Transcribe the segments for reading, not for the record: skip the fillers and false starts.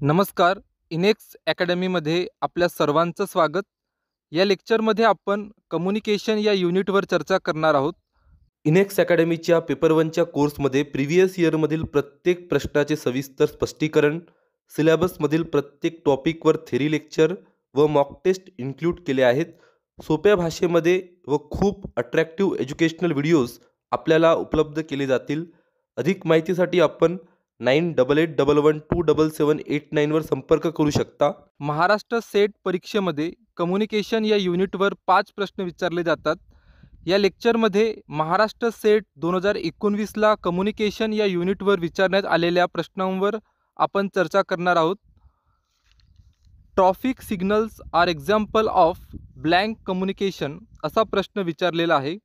नमस्कार. इनेक्स अकॅडमीमध्ये आपल्या सर्वांचं स्वागत. या लेक्चरमध्ये आपण कम्युनिकेशन या युनिटवर चर्चा करणार आहोत. इनेक्स अकॅडमीच्या पेपर वनच्या कोर्समध्ये प्रिव्हियस इयरमधील प्रत्येक प्रश्नाचे सविस्तर स्पष्टीकरण, सिलेबसमधील प्रत्येक टॉपिकवर थेरी लेक्चर व मॉक टेस्ट इन्क्लूड केले आहेत. सोप्या भाषेमध्ये व खूप अट्रॅक्टिव्ह एज्युकेशनल व्हिडिओज आपल्याला उपलब्ध केले जातील. अधिक माहितीसाठी आपण 9881127789 वर संपर्क करू शकता. महाराष्ट्र सेट परीक्षेमध्ये कम्युनिकेशन या युनिटवर 5 प्रश्न विचारले जातात. या लेक्चरमध्ये महाराष्ट्र सेट 2019ला कम्युनिकेशन या युनिटवर विचारण्यात आलेल्या प्रश्नांवर आपण चर्चा करणार आहोत. Traffic signals are example of blank communication असा प्रश्न विचारलेला आहे.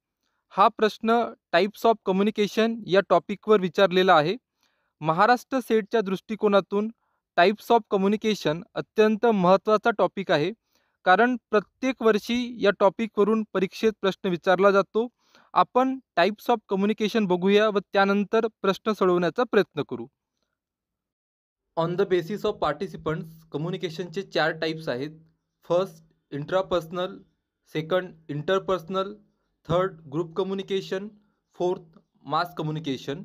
हा प्रश्न टाइप्स ऑफ कम्युनिकेशन या टॉपिकवर विचारलेला आहे. महाराष्ट्र सेटच्या दृष्टिकोनातून टाइप्स ऑफ कम्युनिकेशन अत्यंत महत्त्वाचा टॉपिक आहे, कारण प्रत्येक वर्षी या टॉपिकवरून परीक्षेत प्रश्न विचारला जातो. आपण टाइप्स ऑफ कम्युनिकेशन बघूया व त्यानंतर प्रश्न सोडवण्याचा प्रयत्न करू. On the basis of participants कम्युनिकेशनचे 4 टाइप्स आहेत. First intrapersonal, second interpersonal, third group communication, fourth mass communication.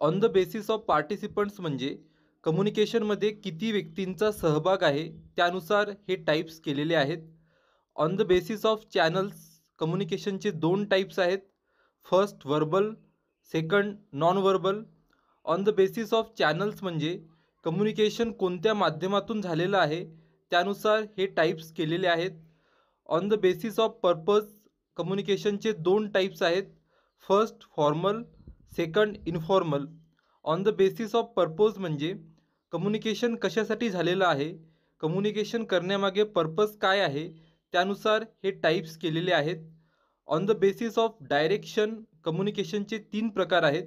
On the basis of participants म्हणजे कम्युनिकेशनमध्ये किती व्यक्तींचा सहभाग आहे त्यानुसार हे टाइप्स केलेले आहेत. On the basis of channels कम्युनिकेशनचे 2 टाइप्स आहेत. First verbal, second non verbal. On the basis of channels म्हणजे कम्युनिकेशन कोणत्या माध्यमातून झालेलं आहे त्यानुसार हे टाइप्स केलेले आहेत. On the basis of purpose कम्युनिकेशनचे 2 टाइप्स आहेत. First formal, second informal. On the basis of purpose म्हणजे कम्युनिकेशन कशासाठी झालेलं आहे, कम्युनिकेशन करण्यामागे पर्पज काय आहे त्यानुसार हे टाइप्स केलेले आहेत. On the basis of direction कम्युनिकेशनचे 3 प्रकार आहेत.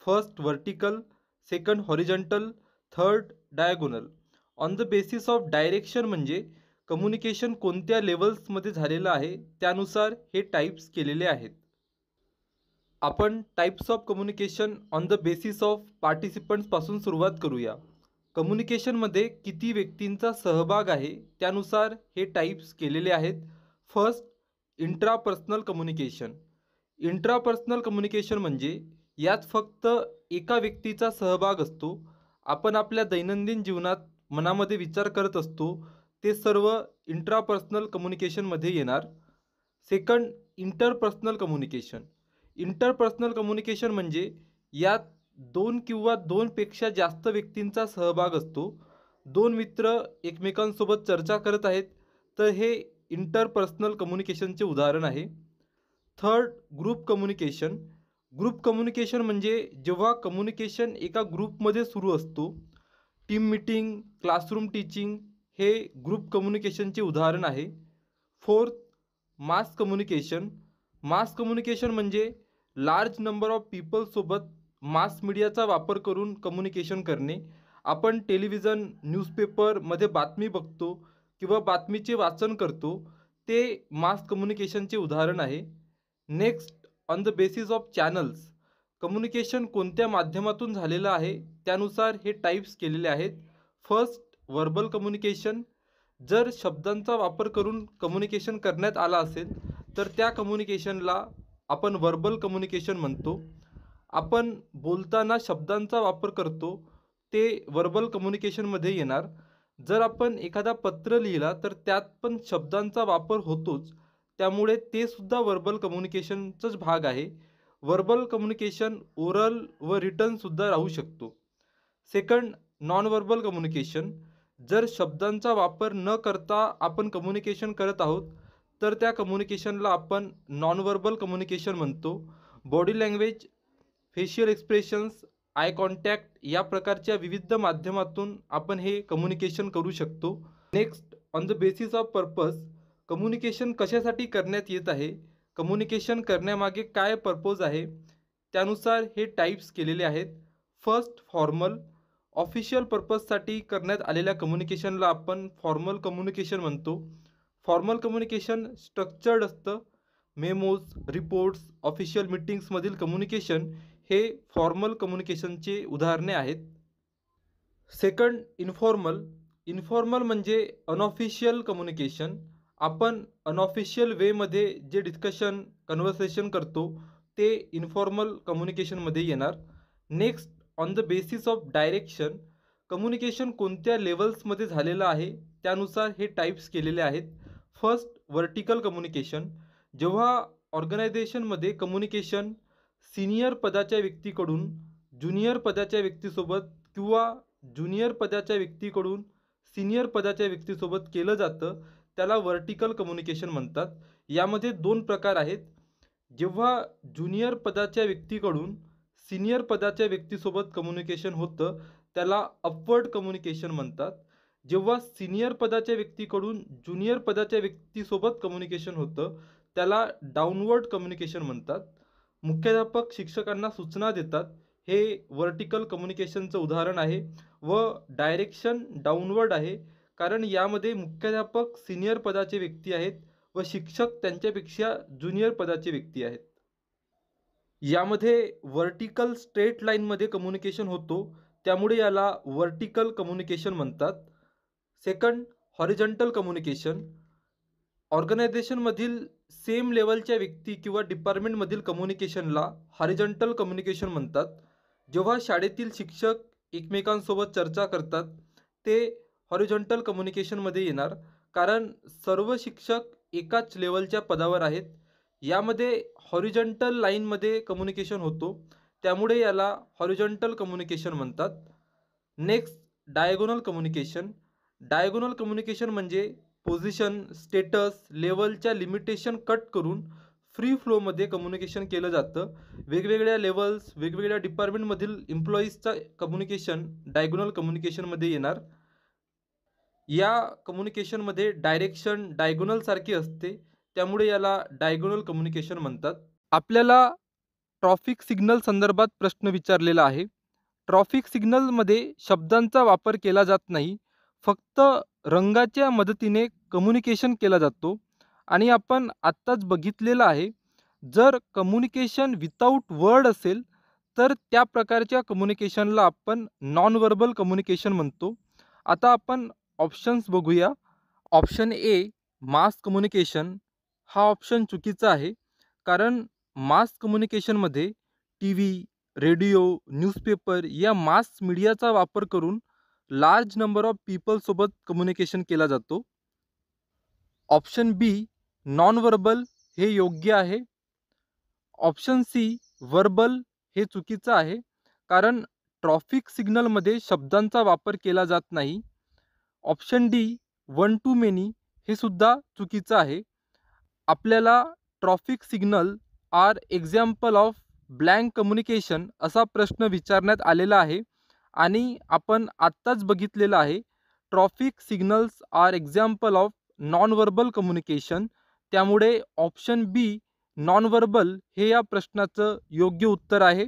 First vertical, second horizontal, third diagonal. On the basis of direction म्हणजे कम्युनिकेशन कोणत्या लेवल्समध्ये झालेलं आहे त्यानुसार हे टाइप्स केलेले आहेत. आपण types of communication on the basis of पार्टिसिपंट्सपासून सुरुवात करूया. कम्युनिकेशनमध्ये किती व्यक्तींचा सहभाग आहे त्यानुसार हे टाइप्स केलेले आहेत. First intrapersonal communication. Intrapersonal communication म्हणजे यात फक्त एका व्यक्तीचा सहभाग असतो. आपण आपल्या दैनंदिन जीवनात मनामध्ये विचार करत असतो ते सर्व इंट्रापर्सनल कम्युनिकेशनमध्ये येणार. Second interpersonal communication. Interpersonal communication म्हणजे यात 2 किंवा 2 पेक्षा जास्त व्यक्तींचा सहभाग असतो. 2 मित्र एकमेकांसोबत चर्चा करत आहेत तर हे इंटरपर्सनल कम्युनिकेशनचे उदाहरण आहे. Third group communication. Group communication म्हणजे जेव्हा कम्युनिकेशन एका ग्रुपमध्ये सुरू असतो. टीम मीटिंग, क्लासरूम टीचिंग हे ग्रुप कम्युनिकेशनचे उदाहरण आहे. Fourth mass communication. Mass communication म्हणजे लार्ज नंबर ऑफ पीपलसोबत मास मीडियाचा वापर करून कम्युनिकेशन करणे. आपण टेलिव्हिजन, न्यूजपेपरमध्ये बातमी बघतो किंवा बातमीचे वाचन करतो, ते मास कम्युनिकेशनचे उदाहरण आहे. Next on the basis of channels. Communication कोणत्या माध्यमातून झालेलं आहे त्यानुसार हे टाइप्स केलेले आहेत. First verbal communication. जर शब्दांचा वापर करून कम्युनिकेशन करण्यात आला असेल तर त्या कम्युनिकेशनला आपण व्हर्बल कम्युनिकेशन म्हणतो. आपण बोलताना शब्दांचा वापर करतो ते व्हर्बल कम्युनिकेशनमध्ये येणार. जर आपण एखादा पत्र लिहिला तर त्यात पण शब्दांचा वापर होतोच, त्यामुळे ते सुद्धा व्हर्बल कम्युनिकेशनचाच भाग आहे. व्हर्बल कम्युनिकेशन ओरल व रिटनसुद्धा राहू शकतो. Second non verbal communication. जर शब्दांचा वापर न करता आपण कम्युनिकेशन करत आहोत तर त्या कम्युनिकेशनला आपण नॉन व्हर्बल कम्युनिकेशन म्हणतो. Body language, facial expressions, eye contact या प्रकारच्या विविध माध्यमातून आपण हे कम्युनिकेशन करू शकतो. Next on the basis of purpose. Communication कशासाठी करण्यात येत आहे, कम्युनिकेशन करण्यामागे काय पर्पज आहे त्यानुसार हे टाइप्स केलेले आहेत. First formal. ऑफिशियल पर्पजसाठी करण्यात आलेल्या कम्युनिकेशनला आपण फॉर्मल कम्युनिकेशन म्हणतो. फॉर्मल कम्युनिकेशन स्ट्रक्चर्ड असतं. मेमोज, रिपोर्ट्स, ऑफिशियल मीटिंग्समधील कम्युनिकेशन हे फॉर्मल कम्युनिकेशनचे उदाहरणे आहेत. Second informal. इन्फॉर्मल म्हणजे अनऑफिशियल कम्युनिकेशन. आपण अनऑफिशियल वेमध्ये जे डिस्कशन कन्व्हर्सेशन करतो ते इन्फॉर्मल कम्युनिकेशनमध्ये येणार. Next, on the basis of direction. Communication कोणत्या लेवल्समध्ये झालेलं आहे त्यानुसार हे टाईप्स केलेले आहेत. First, vertical communication. जेव्हा ऑर्गनायझेशनमध्ये कम्युनिकेशन सिनियर पदाच्या व्यक्तीकडून ज्युनियर पदाच्या व्यक्तीसोबत किंवा ज्युनियर पदाच्या व्यक्तीकडून सिनियर पदाच्या व्यक्तीसोबत केलं जातं त्याला व्हर्टिकल कम्युनिकेशन म्हणतात. यामध्ये दोन प्रकार आहेत. जेव्हा ज्युनियर पदाच्या व्यक्तीकडून सिनियर पदाच्या व्यक्तीसोबत कम्युनिकेशन होतं त्याला अपवर्ड कम्युनिकेशन म्हणतात. जेव्हा सिनियर पदाच्या व्यक्तीकडून ज्युनियर पदाच्या व्यक्तीसोबत कम्युनिकेशन होतं त्याला डाउनवर्ड कम्युनिकेशन म्हणतात. मुख्याध्यापक शिक्षकांना सूचना देतात, हे व्हर्टिकल कम्युनिकेशनचं उदाहरण आहे व डायरेक्शन डाउनवर्ड आहे, कारण यामध्ये मुख्याध्यापक सिनियर पदाचे व्यक्ती आहेत व शिक्षक त्यांच्यापेक्षा ज्युनियर पदाचे व्यक्ती आहेत. यामध्ये व्हर्टिकल स्ट्रेट लाईनमध्ये कम्युनिकेशन होतो त्यामुळे याला व्हर्टिकल कम्युनिकेशन म्हणतात. Second, horizontal communication. ऑर्गनायझेशनमधील सेम लेवलच्या व्यक्ती किंवा डिपार्टमेंटमधील कम्युनिकेशनला हॉरिझॉन्टल कम्युनिकेशन म्हणतात. जेव्हा शाळेतील शिक्षक एकमेकांसोबत चर्चा करतात ते हॉरिझॉन्टल कम्युनिकेशनमध्ये येणार, कारण सर्व शिक्षक एकाच लेवलच्या पदावर आहेत. यामध्ये हॉरिझॉन्टल लाईनमध्ये कम्युनिकेशन होतो त्यामुळे याला हॉरिझॉन्टल कम्युनिकेशन म्हणतात. Next, diagonal communication. Diagonal communication म्हणजे पोझिशन, स्टेटस, लेवलच्या लिमिटेशन कट करून फ्री फ्लोमध्ये कम्युनिकेशन केलं जातं. वेगवेगळ्या लेवल्स, वेगवेगळ्या डिपार्टमेंटमधील एम्प्लॉईजचं कम्युनिकेशन डायगोनल कम्युनिकेशनमध्ये येणार. या कम्युनिकेशनमध्ये डायरेक्शन डायगोनलसारखी असते त्यामुळे याला डायगोनल कम्युनिकेशन म्हणतात. आपल्याला ट्रॉफिक सिग्नल संदर्भात प्रश्न विचारलेला आहे. ट्रॉफिक सिग्नलमध्ये शब्दांचा वापर केला जात नाही, फक्त रंगाच्या मदतीने कम्युनिकेशन केला जातो. आणि आपण आत्ताच बघितलेलं आहे, जर कम्युनिकेशन विदाऊट वर्ड असेल तर त्या प्रकारच्या कम्युनिकेशनला आपण नॉन व्हर्बल कम्युनिकेशन म्हणतो. आता आपण ऑप्शन्स बघूया. Option A, mass communication. हा ऑप्शन चुकीचा आहे, कारण मास कम्युनिकेशनमध्ये टी व्ही, रेडिओ, न्यूजपेपर या मास मीडियाचा वापर करून लार्ज नंबर ऑफ पीपलसोबत कम्युनिकेशन केला जातो. ऑप्शन बी, नॉन व्हर्बल, हे योग्य आहे. ऑप्शन सी, व्हर्बल, हे चुकीचं आहे, कारण ट्रॉफिक सिग्नलमध्ये शब्दांचा वापर केला जात नाही. Option D, one to many, हे सुद्धा चुकीचं आहे. आपल्याला traffic signal are example of blank communication असा प्रश्न विचारण्यात आलेला आहे आणि आपण आत्ताच बघितलेलं आहे, traffic signals are example of non verbal communication. त्यामुळे ऑप्शन बी, नॉन व्हर्बल, हे या प्रश्नाचं योग्य उत्तर आहे.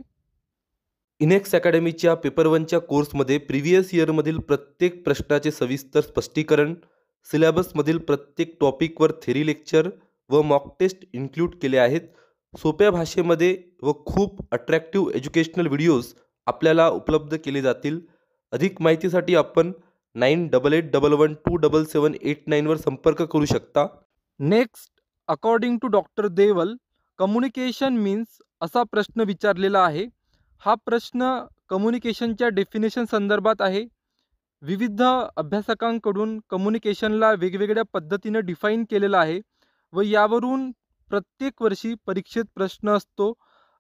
इनेक्स अकॅडमीच्या पेपर 1च्या कोर्समध्ये प्रिव्हियस इयरमधील प्रत्येक प्रश्नाचे सविस्तर स्पष्टीकरण, सिलेबसमधील प्रत्येक टॉपिकवर थेरी लेक्चर व मॉक टेस्ट इन्क्लूड केले आहेत. सोप्या भाषेमध्ये व खूप अट्रॅक्टिव्ह एज्युकेशनल व्हिडिओज आपल्याला उपलब्ध केले जातील. अधिक माहितीसाठी आपण 9881127789 वर संपर्क करू शकता. Next, according to doctor Deval, communication means असा प्रश्न विचारलेला आहे. हा प्रश्न कम्युनिकेशनच्या डेफिनेशन संदर्भात आहे. विविध अभ्यासकांकडून कम्युनिकेशनला वेगवेगळ्या पद्धतीनं डिफाईन केलेलं आहे व यावरून प्रत्येक वर्षी परीक्षेत प्रश्न असतो.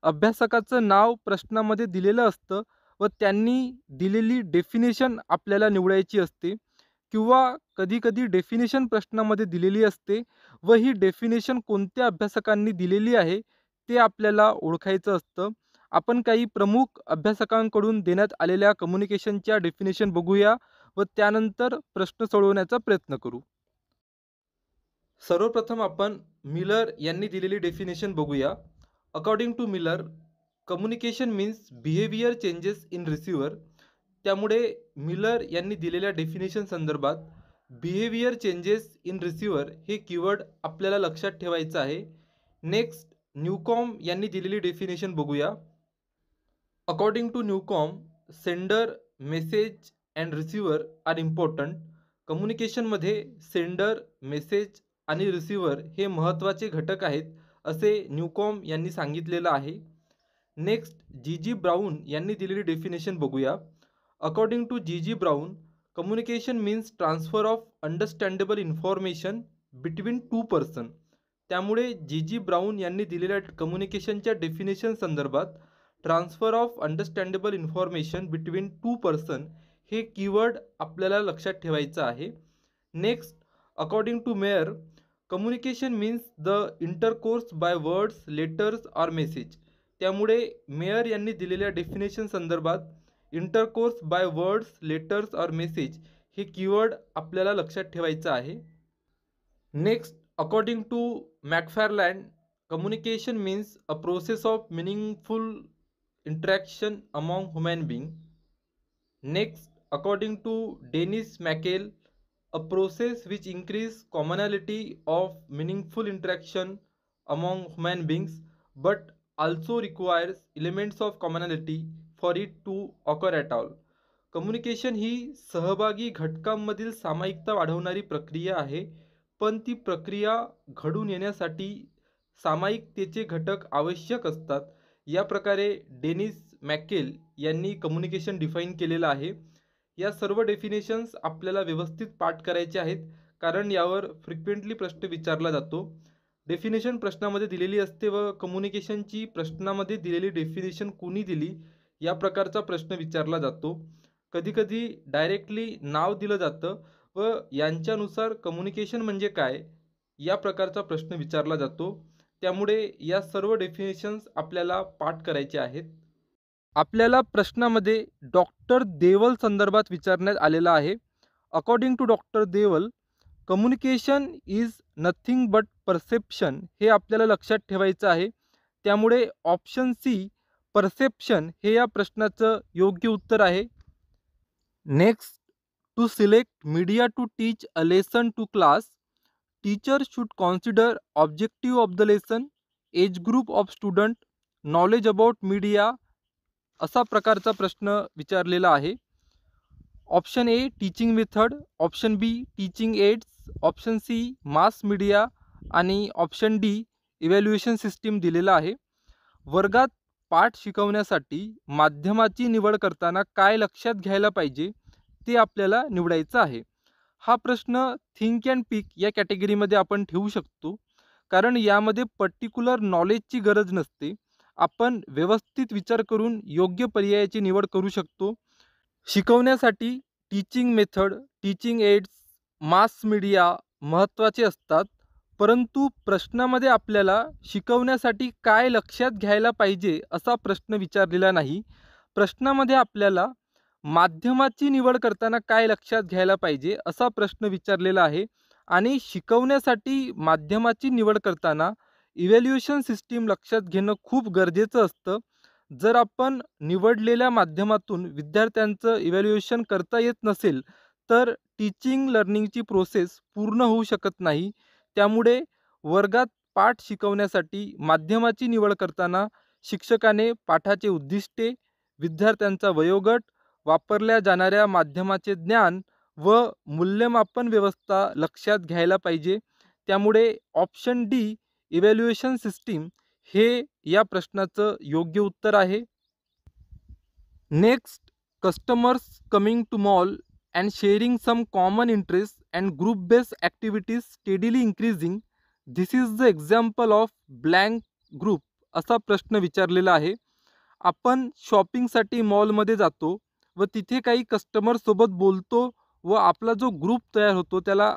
अभ्यासकाचं नाव प्रश्नामध्ये दिलेलं असतं व त्यांनी दिलेली डेफिनेशन आपल्याला निवडायची असते किंवा कधीकधी डेफिनेशन प्रश्नामध्ये दिलेली असते व ही डेफिनेशन कोणत्या अभ्यासकांनी दिलेली आहे ते आपल्याला ओळखायचं असतं. आपण काही प्रमुख अभ्यासकांकडून देण्यात आलेल्या कम्युनिकेशनच्या डेफिनेशन बघूया व त्यानंतर प्रश्न सोडवण्याचा प्रयत्न करू. सर्वप्रथम आपण मिलर यांनी दिलेली डेफिनेशन बघूया. According to Miller, communication means behaviour changes in receiver. त्यामुळे मिलर यांनी दिलेल्या डेफिनेशन संदर्भात बिहेवियर चेंजेस इन रिसिव्हर हे कीवर्ड आपल्याला लक्षात ठेवायचं आहे. नेक्स्ट, न्यूकॉम यांनी दिलेली डेफिनेशन बघूया. According to Newcomb, sender, message, and receiver are important. कम्युनिकेशनमध्ये सेंडर, मेसेज आणि रिसिव्हर हे महत्त्वाचे घटक आहेत, असे न्यूकॉम यांनी सांगितलेलं आहे. नेक्स्ट जी ब्राऊन यांनी दिलेली डेफिनेशन बघूया. According to G Brown, communication means transfer of understandable information between two person. त्यामुळे जी ब्राऊन यांनी दिलेल्या कम्युनिकेशनच्या डेफिनेशन संदर्भात transfer of understandable information between two person हे कीवर्ड आपल्याला लक्षात ठेवायचं आहे. Next, according to Mayer, communication means the intercourse by words, letters or message. त्यामुळे मेयर यांनी दिलेल्या डेफिनेशन संदर्भात intercourse by words, letters or message हे कीवर्ड आपल्याला लक्षात ठेवायचं आहे. Next, according to McFarland, communication means a process of meaningful interaction among human being. Next, according to Dennis McQuail, a process which increase commonality of meaningful interaction among human beings but also requires elements of commonality for it to occur at all. Communication ही सहभागी घटकांमधील सामायिकता वाढवणारी प्रक्रिया आहे, पण ती प्रक्रिया घडून येण्यासाठी सामायिकतेचे घटक आवश्यक असतात. या प्रकारे डेनिस मॅकेल यांनी कम्युनिकेशन डिफाईन केलेलं आहे. या सर्व डेफिनेशन्स आपल्याला व्यवस्थित पाठ करायचे आहेत, कारण यावर फ्रिक्वेंटली प्रश्न विचारला जातो. डेफिनेशन प्रश्नामध्ये दिलेली असते व कम्युनिकेशनची प्रश्नामध्ये दिलेली डेफिनेशन कोणी दिली या प्रकारचा प्रश्न विचारला जातो. कधीकधी डायरेक्टली नाव दिलं जातं व यांच्यानुसार कम्युनिकेशन म्हणजे काय या प्रकारचा प्रश्न विचारला जातो. त्यामुळे या सर्व डेफिनेशन्स आपल्याला पाठ करायचे आहेत. आपल्याला प्रश्नामध्ये डॉक्टर देवल संदर्भात विचारण्यात आलेला आहे. According to doctor Deval, communication is nothing but perception हे आपल्याला लक्षात ठेवायचं आहे. त्यामुळे ऑप्शन सी परसेप्शन हे या प्रश्नाचं योग्य उत्तर आहे. Next, to select media to teach a lesson to class, teacher should consider objective of the lesson, age group of student, knowledge about media असा प्रकारचा प्रश्न विचारलेला आहे. Option A teaching method, option B teaching aids, option C mass media आणि option D evaluation system दिलेला आहे. वर्गात पाठ शिकवण्यासाठी माध्यमाची निवड करताना काय लक्षात घ्यायला पाहिजे ते आपल्याला निवडायचं आहे. हा प्रश्न थिंक अँड पिक या कॅटेगरीमध्ये आपण ठेवू शकतो, कारण यामध्ये पर्टिक्युलर नॉलेजची गरज नसते. आपण व्यवस्थित विचार करून योग्य पर्यायाची निवड करू शकतो. शिकवण्यासाठी teaching method, teaching aids, mass media महत्त्वाचे असतात, परंतु प्रश्नामध्ये आपल्याला शिकवण्यासाठी काय लक्षात घ्यायला पाहिजे असा प्रश्न विचारलेला नाही. प्रश्नामध्ये आपल्याला माध्यमाची निवड करताना काय लक्षात घ्यायला पाहिजे असा प्रश्न विचारलेला आहे. आणि शिकवण्यासाठी माध्यमाची निवड करताना इव्हॅल्युएशन सिस्टीम लक्षात घेणं खूप गरजेचं असतं. जर आपण निवडलेल्या माध्यमातून विद्यार्थ्यांचं इव्हॅल्युएशन करता येत नसेल तर टीचिंग लर्निंगची प्रोसेस पूर्ण होऊ शकत नाही. त्यामुळे वर्गात पाठ शिकवण्यासाठी माध्यमाची निवड करताना शिक्षकाने पाठाचे उद्दिष्टे, विद्यार्थ्यांचा वयोगट, वापरल्या जाणाऱ्या माध्यमाचे ज्ञान व मूल्यमापन व्यवस्था लक्षात घ्यायला पाहिजे. त्यामुळे ऑप्शन डी इव्हॅल्युएशन सिस्टीम हे या प्रश्नाचं योग्य उत्तर आहे. Next, customers coming to mall and sharing some common interest and group based activities steadily increasing, this is the example of blank group असा प्रश्न विचारलेला आहे. आपण शॉपिंगसाठी मॉलमध्ये जातो व तिथे काही कस्टमरसोबत बोलतो व आपला जो ग्रुप तयार होतो त्याला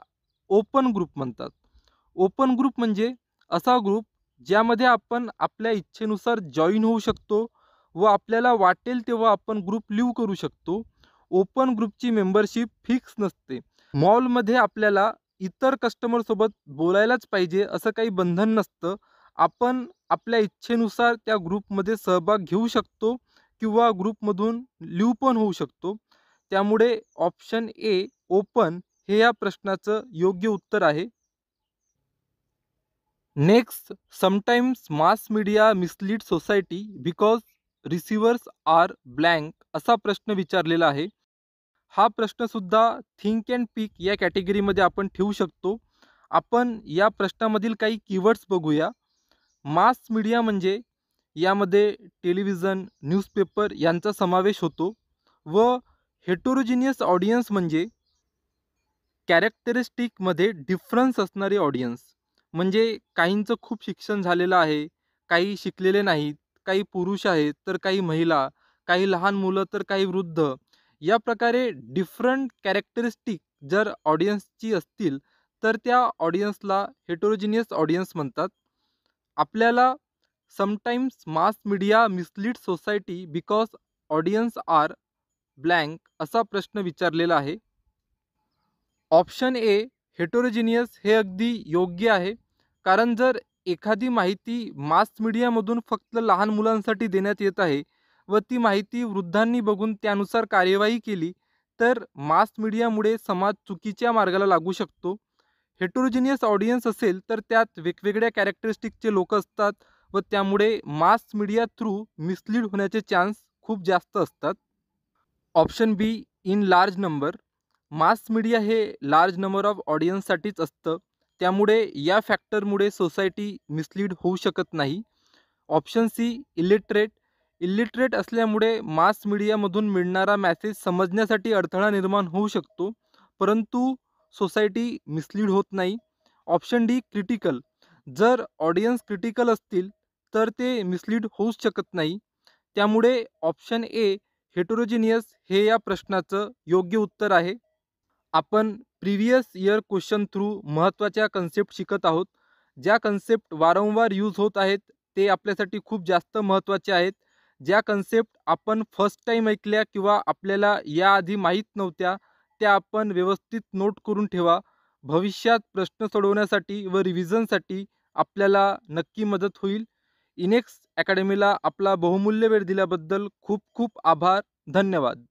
ओपन ग्रुप म्हणतात. ओपन ग्रुप म्हणजे असा ग्रुप ज्यामध्ये आपण आपल्या इच्छेनुसार जॉईन होऊ शकतो व आपल्याला वाटेल तेव्हा आपण ग्रुप लिव्ह करू शकतो. ओपन ग्रुपची मेंबरशिप फिक्स नसते. मॉलमध्ये आपल्याला इतर कस्टमरसोबत बोलायलाच पाहिजे असं काही बंधन नसतं. आपण आपल्या इच्छेनुसार त्या ग्रुपमध्ये सहभाग घेऊ शकतो किंवा ग्रुपमधून लिव्ह पण होऊ शकतो. त्यामुळे ऑप्शन ए ओपन हे या प्रश्नाचं योग्य उत्तर आहे. Next, sometimes mass media mislead society because receivers are blank असा प्रश्न विचारलेला आहे. हा प्रश्नसुद्धा थिंक अँड पिक या कॅटेगरीमध्ये आपण ठेवू शकतो. आपण या प्रश्नामधील काही कीवर्ड्स बघूया. मास मीडिया म्हणजे यामध्ये टेलिव्हिजन, न्यूजपेपर यांचा समावेश होतो व हेटेरोजिनियस ऑडियन्स म्हणजे कॅरेक्टरिस्टिकमध्ये डिफरन्स असणारे ऑडियन्स. म्हणजे काहींचं खूप शिक्षण झालेलं आहे, काही शिकलेले नाहीत, काही पुरुष आहेत, तर काही महिला, काही लहान मुलं, तर काही वृद्ध. या प्रकारे डिफरंट कॅरेक्टरिस्टिक जर ऑडियन्सची असतील, तर त्या ऑडियन्सला हेटेरोजिनियस ऑडियन्स म्हणतात. आपल्याला sometimes mass media mislead society because audience are blank असा प्रश्न विचारलेला आहे. ऑप्शन ए हेटेरोजिनियस हे अगदी योग्य आहे. कारण जर एखादी माहिती मास मीडियामधून फक्त लहान मुलांसाठी देण्यात येत आहे व ती माहिती वृद्धांनी बघून त्यानुसार कार्यवाही केली, तर मास मीडियामुळे समाज चुकीच्या मार्गाला लागू शकतो. हेटेरोजिनियस ऑडियन्स असेल तर त्यात वेगवेगळ्या कॅरेक्टरिस्टिकचे लोक असतात व त्यामुळे मास मीडिया थ्रू मिसलीड होण्याचे चान्स खूप जास्त असतात. Option be in large number. Mass media हे लार्ज नंबर ऑफ ऑडियन्ससाठीच असतं. त्यामुळे या फॅक्टरमुळे सोसायटी मिसलीड होऊ शकत नाही. Option C illiterate. इलिटरेट असल्यामुळे मास मीडियामधून मिळणारा मॅसेज समजण्यासाठी अडथळा निर्माण होऊ शकतो, परंतु सोसायटी मिसलीड होत नाही. Option D critical. जर ऑडियन्स क्रिटिकल असतील तर ते मिसलीड होऊच शकत नाही. त्यामुळे ऑप्शन ए हेटेरोजिनियस हे या प्रश्नाचं योग्य उत्तर आहे. आपण प्रिव्हियस इयर क्वेश्चन थ्रू महत्त्वाच्या कन्सेप्ट शिकत आहोत. ज्या कन्सेप्ट वारंवार यूज होत आहेत ते आपल्यासाठी खूप जास्त महत्त्वाचे आहेत. ज्या कन्सेप्ट आपण फर्स्ट टाईम ऐकल्या किंवा आपल्याला याआधी माहीत नव्हत्या, त्या आपण व्यवस्थित नोट करून ठेवा. भविष्यात प्रश्न सोडवण्यासाठी व रिव्हिजनसाठी आपल्याला नक्की मदत होईल. इनेक्स अकॅडमीला आपला बहुमूल्य वेळ दिल्याबद्दल खूप खूप आभार. धन्यवाद.